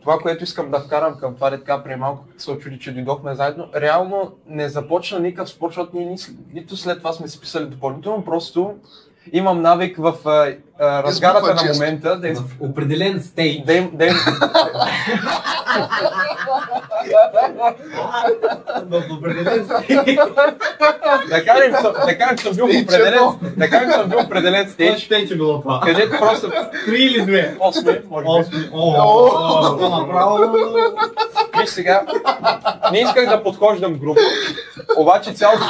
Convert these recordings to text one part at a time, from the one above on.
това, което искам да вкарам към това, така преди малко се очуди, че дойдохме заедно, реално не започна никакъв спор, защото ние нито след това сме си писали допълнително, просто имам навик в разгарата на момента в определен стейдж. В определен стейдж. Така съм бил в определен стейдж. Стейдж е било това. Кажете просто 3 или 2? 8, може би. Виж сега, не исках да подхождам грубо, обаче цялото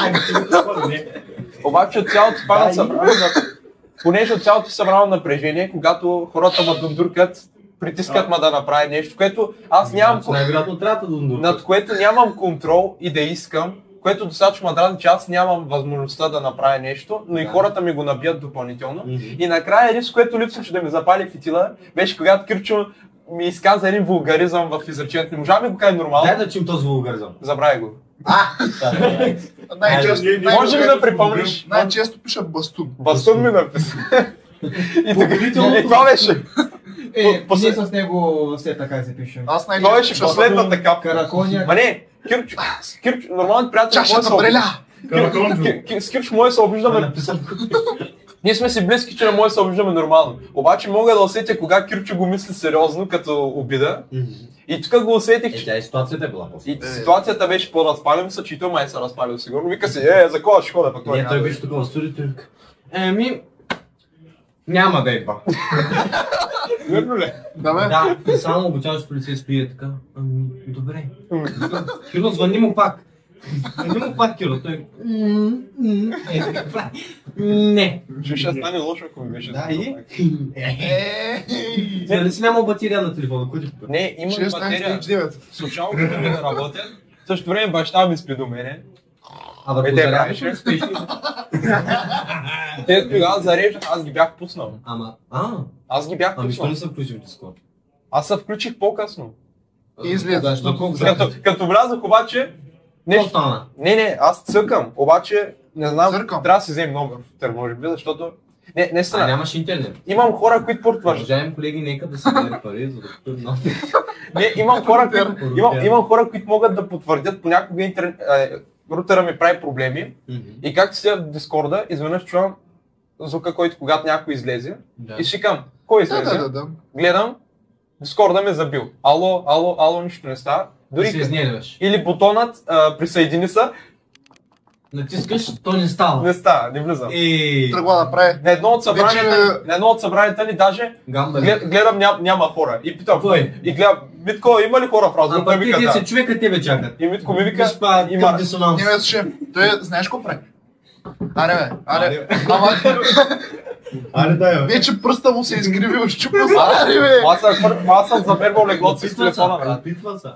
понеже от цялото събрано напрежение, когато хората ме дундуркат, притискат ме да направя нещо, което аз нямам, над което нямам контрол и да искам, което достатъчно ме дразни, че аз нямам възможността да направя нещо, но и хората ми го набият допълнително. И накрая един, с което липсваше да ми запали фитила, беше когато Кирчо ми изказа един вулгаризъм в изречението. Не можа ми го кажа нормално. Дай да чим този вулгаризъм. Забравя го. Може ли да припомниш? Най-често пиша бастун. Бастун ми написа. И това беше. Ние с него все така се пишем. Аз Това беше последната капка. Караконя. Ма не, Кирчо, нормалният приятел с Кирчо може да се обиждаме. Ние сме си близки, че не може да се обиждаме нормално. Обаче мога да усетя кога Кирчо го мисли сериозно като обида. И тук го усетих, че... Тя и ситуацията е била по-си. И ситуацията беше по-разпалена, мисля, че и той май се разпалил сигурно. Вика си, за кога ще хода пък той? Не, той беше такова в студиото и вика. Няма да идва. Верно ли? Да, и само обучаващ полицей стои така. Добре. Киро, звъни му пак. Киро, той... Не. Ще стане лошо, ако ми беше. Да, и? Нали си нямал батерия на телефона? Не, имам батерия. Слушалките ми да работят. В същото време баща ми спи до мене. Абе, зарядиш ли спиш? Те тогава зареждах, аз ги бях пуснал. Аз ги бях пуснал. Ами що не съм включил Дискорд? Аз се включих по-късно. Излизаш. Като влязах обаче... Не, аз цъкам, обаче не знам, трябва да си взем номер в Twitter, може би, защото... Не стана. Нямаш интернет. Имам хора, които потвърждат. Уважаеми колеги, нека да се даде пари, за да Не, имам хора, които могат да потвърдят, понякога интернет... Рутера ми прави проблеми и както си в Дискорда, изведнъж чувам звука, който когато някой излезе и си викам, кой излезе? Гледам, Дискорда ме забил. Ало, нищо не става. Или бутонът присъедини се. Натискаш, то не става. Не става, не влизам. Тръгва да прави. На едно от събранията ни даже гледам няма хора. И питам, и гледам, Митко, има ли хора в разговор? Ама ти 10 човека тебе чакат. И Митко ми вика, има дисонанс. Не ме слушай, той знаеш какво прави? Аре, вече пръста му се изгривил, щупил се. Аз съм замервал леглото си с телефона. Опитва се.